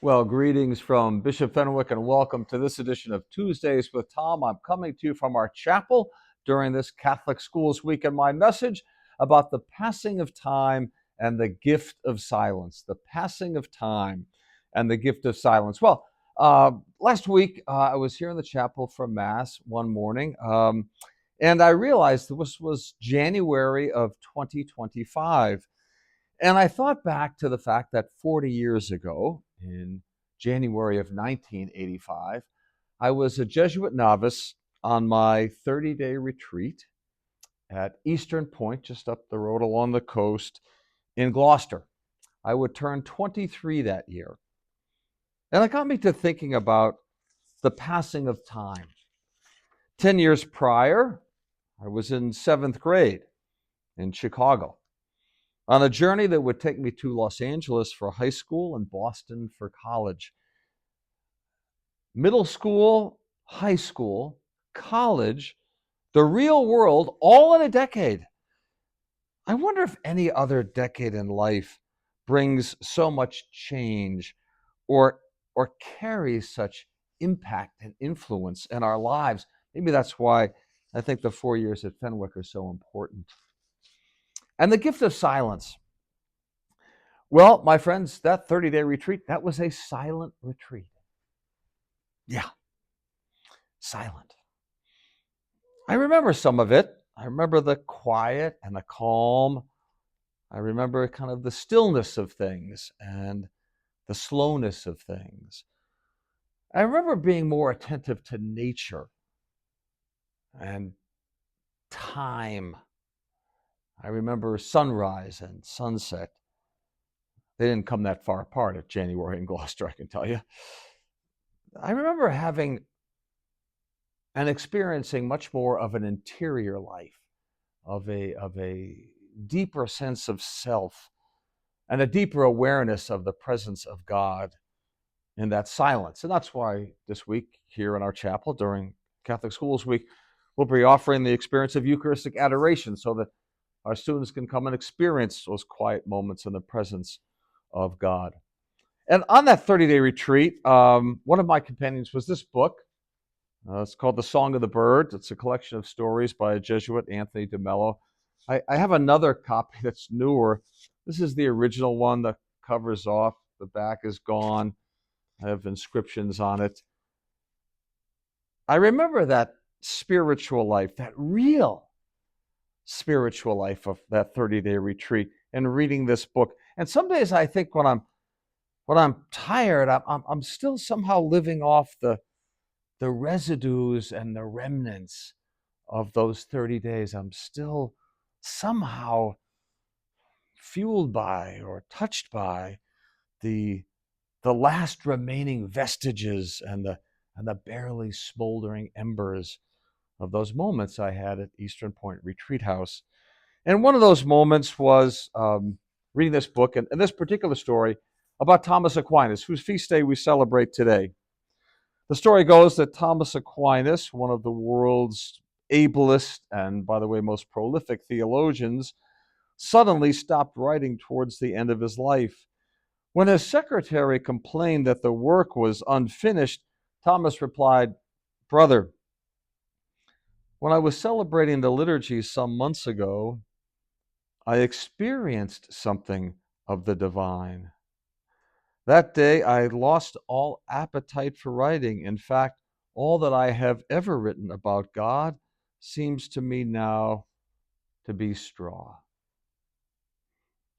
Well, greetings from Bishop Fenwick and welcome to this edition of Tuesdays with Tom. I'm coming to you from our chapel during this Catholic Schools Week, and my message about the passing of time and the gift of silence. The passing of time and the gift of silence. Well, last week I was here in the chapel for Mass one morning, and I realized this was January of 2025. And I thought back to the fact that 40 years ago, in January of 1985, I was a Jesuit novice on my 30-day retreat at Eastern Point, just up the road along the coast in Gloucester. I would turn 23 that year. And it got me to thinking about the passing of time. 10 years prior, I was in 7th grade in Chicago, on a journey that would take me to Los Angeles for high school and Boston for college. Middle school, high school, college, the real world, all in a decade. I wonder if any other decade in life brings so much change or carries such impact and influence in our lives. Maybe that's why I think the 4 years at Fenwick are so important. And the gift of silence. Well, my friends, that 30-day retreat, that was a silent retreat. Yeah, silent. I remember some of it. I remember the quiet and the calm. I remember kind of the stillness of things and the slowness of things. I remember being more attentive to nature and time. I remember sunrise and sunset. They didn't come that far apart at January in Gloucester, I can tell you. I remember having and experiencing much more of an interior life, of a deeper sense of self, and a deeper awareness of the presence of God in that silence. And that's why this week here in our chapel during Catholic Schools Week, we'll be offering the experience of Eucharistic adoration so that our students can come and experience those quiet moments in the presence of God. And on that 30-day retreat, one of my companions was this book. It's called The Song of the Bird. It's a collection of stories by a Jesuit, Anthony de Mello. I have another copy that's newer. This is the original one. The cover's off. The back is gone. I have inscriptions on it. I remember that spiritual life, that real spiritual life of that 30-day retreat and reading this book. And some days I think when I'm tired, I'm still somehow living off the residues and the remnants of those 30 days. I'm still somehow fueled by or touched by the last remaining vestiges and the barely smoldering embers of those moments I had at Eastern Point Retreat House. And one of those moments was reading this book and this particular story about Thomas Aquinas, whose feast day we celebrate today. The story goes that Thomas Aquinas, one of the world's ablest and, by the way, most prolific theologians, suddenly stopped writing towards the end of his life. When his secretary complained that the work was unfinished, Thomas replied, "Brother, when I was celebrating the liturgy some months ago, I experienced something of the divine. That day, I lost all appetite for writing. In fact, all that I have ever written about God seems to me now to be straw."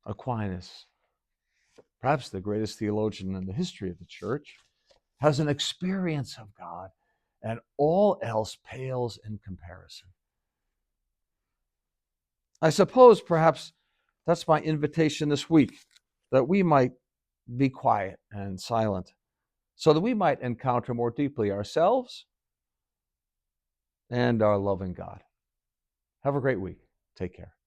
Aquinas, perhaps the greatest theologian in the history of the church, has an experience of God, and all else pales in comparison. I suppose perhaps that's my invitation this week, that we might be quiet and silent, so that we might encounter more deeply ourselves and our loving God. Have a great week. Take care.